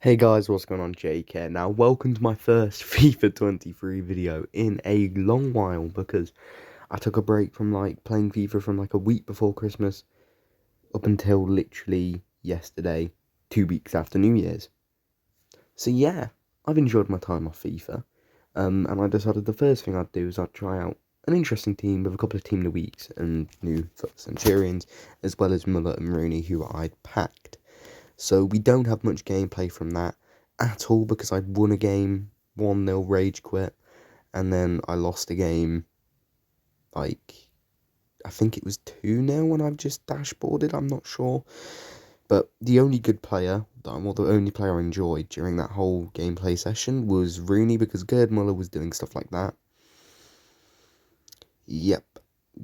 Hey guys, what's going on? Jake here. Now, welcome to my first FIFA 23 video in a long while because I took a break from playing FIFA from a week before Christmas up until literally yesterday, 2 weeks after New Year's. So yeah, I've enjoyed my time off FIFA, and I decided the first thing I'd do is I'd try out an interesting team with a couple of team of the weeks and new Centurions, as well as Muller and Rooney, who I'd packed. So we don't have much gameplay from that at all because I'd won a game 1-0 rage quit, and then I lost a game like I think it was 2-0 when I've just dashboarded, I'm not sure. But the only good player, well, the only player I enjoyed during that whole gameplay session was Rooney because Gerd Muller was doing stuff like that. Yep.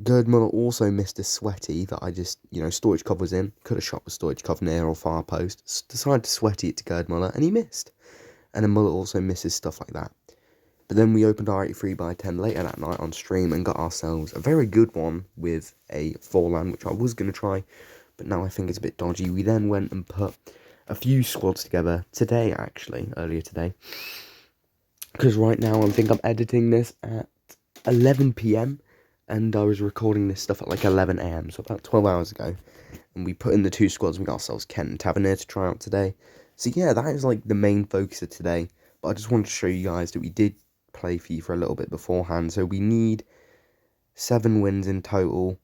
Gerd Muller also missed a sweaty that I just, Stoichkov was in. Could have shot with Stoichkov near or far post. Decided to sweaty it to Gerd Muller, and he missed. And then Muller also misses stuff like that. But then we opened our 83 by 10 later that night on stream and got ourselves a very good one with a Forlan, which I was going to try, but now I think it's a bit dodgy. We then went and put a few squads together today, actually, earlier today. Because right now I think I'm editing this at 11 p.m. and I was recording this stuff at like 11 a.m, so about 12 hours ago. And we put in the two squads and we got ourselves Kent and Tavernier to try out today. So yeah, that is like the main focus of today. But I just wanted to show you guys that we did play FIFA a little bit beforehand. So we need 7 wins in total.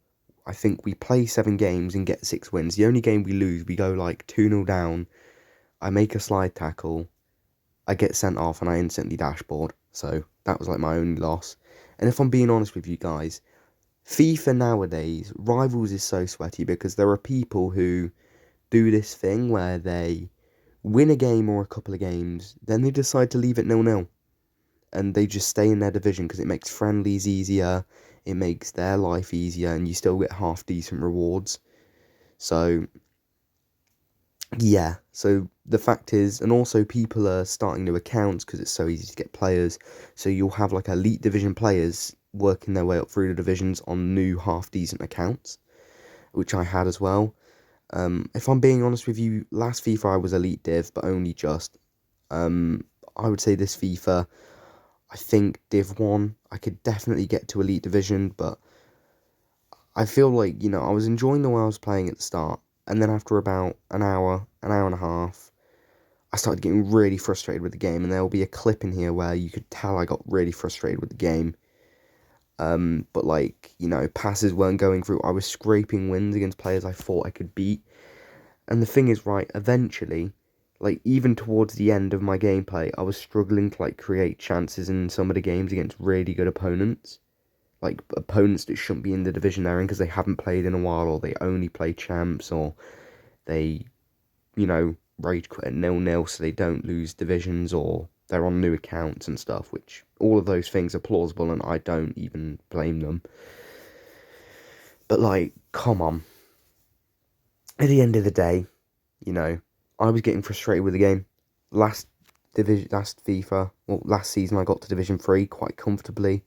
I think we play 7 games and get 6 wins. The only game we lose, we go like 2-0 down. I make a slide tackle. I get sent off and I instantly dashboard. So that was like my only loss. And if I'm being honest with you guys, FIFA nowadays, Rivals is so sweaty because there are people who do this thing where they win a game or a couple of games, then they decide to leave it 0-0. And they just stay in their division because it makes friendlies easier, it makes their life easier, and you still get half decent rewards. So, yeah. So the fact is, and also people are starting new accounts because it's so easy to get players. So you'll have like elite division players working their way up through the divisions on new half decent accounts, which I had as well. If I'm being honest with you, last FIFA I was elite div, but only just. I would say this FIFA, I think Div 1, I could definitely get to elite division, but I feel like, I was enjoying the way I was playing at the start, and then after about an hour and a half, I started getting really frustrated with the game, and there will be a clip in here where you could tell I got really frustrated with the game. But passes weren't going through. I was scraping wins against players I thought I could beat. And the thing is, right, eventually, even towards the end of my gameplay, I was struggling to create chances in some of the games against really good opponents. Like opponents that shouldn't be in the division they're in because they haven't played in a while, or they only play champs, or they, rage quit at 0-0 so they don't lose divisions, or they're on new accounts and stuff, which all of those things are plausible and I don't even blame them. But come on. At the end of the day, I was getting frustrated with the game. Last FIFA, well, last season I got to Division 3 quite comfortably.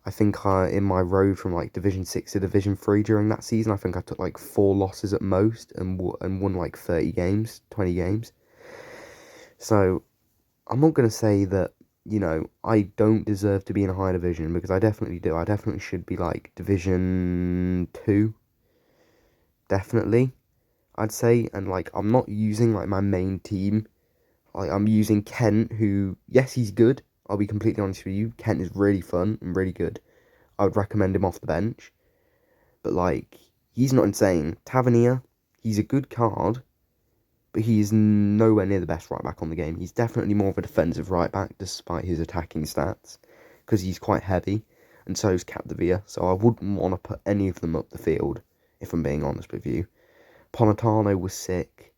I think in my road from Division 6 to Division 3 during that season, I think I took 4 losses at most and won 30 games, 20 games. So I'm not going to say that, I don't deserve to be in a higher division, because I definitely do. I definitely should be Division 2. Definitely, I'd say. And I'm not using my main team. I'm using Kent, who, yes, he's good. I'll be completely honest with you. Kent is really fun and really good. I would recommend him off the bench. But he's not insane. Tavernier, he's a good card, but he is nowhere near the best right back on the game. He's definitely more of a defensive right back, despite his attacking stats, because he's quite heavy, and so is Capdevia. So I wouldn't want to put any of them up the field, if I'm being honest with you. Politano was sick.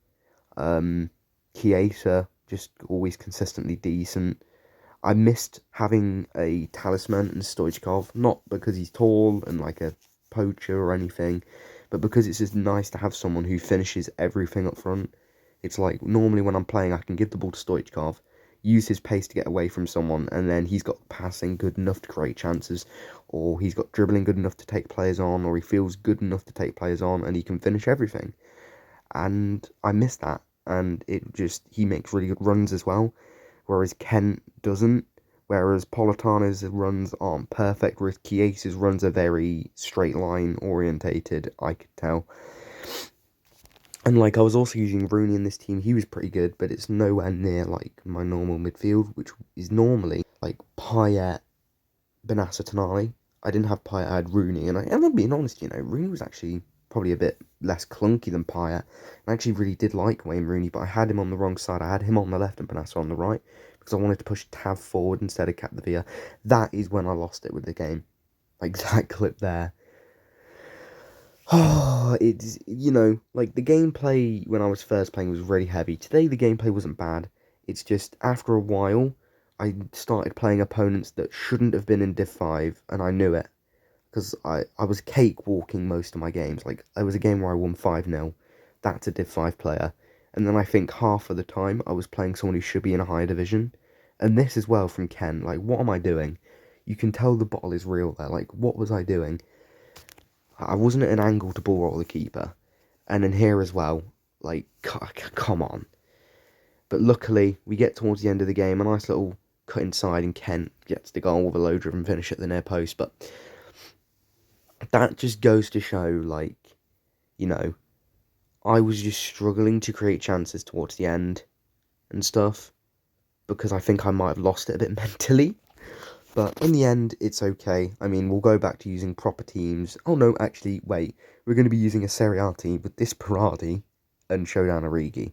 Chiesa, just always consistently decent. I missed having a talisman in Stoichkov, not because he's tall and a poacher or anything, but because it's just nice to have someone who finishes everything up front. It's normally when I'm playing, I can give the ball to Stoichkov, use his pace to get away from someone, and then he's got passing good enough to create chances, or he's got dribbling good enough to take players on, or he feels good enough to take players on, and he can finish everything. And I missed that. and he makes really good runs as well, whereas Kent doesn't. Whereas Politano's runs aren't perfect, whereas Chiesa's runs are very straight line orientated, I could tell. And like I was also using Rooney in this team, he was pretty good, but it's nowhere near like my normal midfield, which is normally like Payet, Benassa, Tonali. I didn't have Payet, I had Rooney, and I'm being honest, Rooney was actually probably a bit less clunky than Payet. I actually really did like Wayne Rooney, but I had him on the wrong side. I had him on the left and Benassa on the right because I wanted to push Tav forward instead of Capdevila. That is when I lost it with the game. Like that clip there. Oh, it's, like the gameplay when I was first playing was really heavy. Today the gameplay wasn't bad. It's just after a while, I started playing opponents that shouldn't have been in Div 5, and I knew it. Because I was cakewalking most of my games. Like, there was a game where I won 5-0. That's a Div 5 player. And then I think half of the time I was playing someone who should be in a higher division. And this as well from Ken. Like, what am I doing? You can tell the bottle is real there. Like, what was I doing? I wasn't at an angle to ball roll the keeper. And then here as well, like, come on. But luckily, we get towards the end of the game, a nice little cut inside, and Kent gets the goal with a low-driven finish at the near post. But that just goes to show, like, I was just struggling to create chances towards the end and stuff, because I think I might have lost it a bit mentally. But in the end, it's okay. I mean, we'll go back to using proper teams. Oh no, actually, wait. We're going to be using a Serie A team with Disparati and Showdown Origi.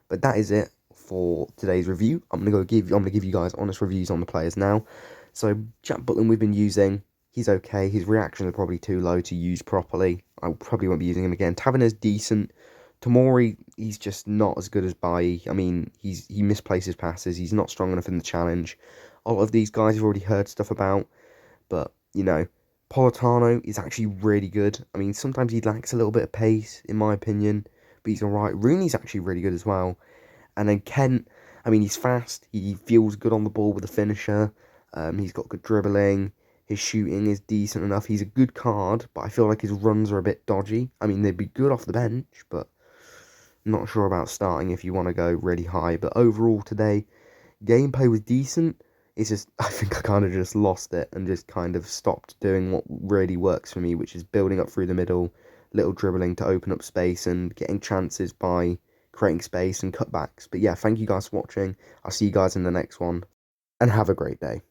But that is it for today's review. I'm gonna give you guys honest reviews on the players now. So Jack Butland we've been using. He's okay. His reactions are probably too low to use properly. I probably won't be using him again. Taverner's decent. Tomori, he's just not as good as Bailly. I mean, he misplaces passes. He's not strong enough in the challenge. A lot of these guys you've already heard stuff about, but Politano is actually really good. I mean, sometimes he lacks a little bit of pace, in my opinion, but he's alright. Rooney's actually really good as well. And then Kent, I mean, he's fast. He feels good on the ball with a finisher. He's got good dribbling. His shooting is decent enough. He's a good card, but I feel like his runs are a bit dodgy. I mean, they'd be good off the bench, but not sure about starting if you want to go really high. But overall today, gameplay was decent. It's just, I think I kind of just lost it and just kind of stopped doing what really works for me, which is building up through the middle, little dribbling to open up space and getting chances by creating space and cutbacks. But yeah, thank you guys for watching. I'll see you guys in the next one, and have a great day.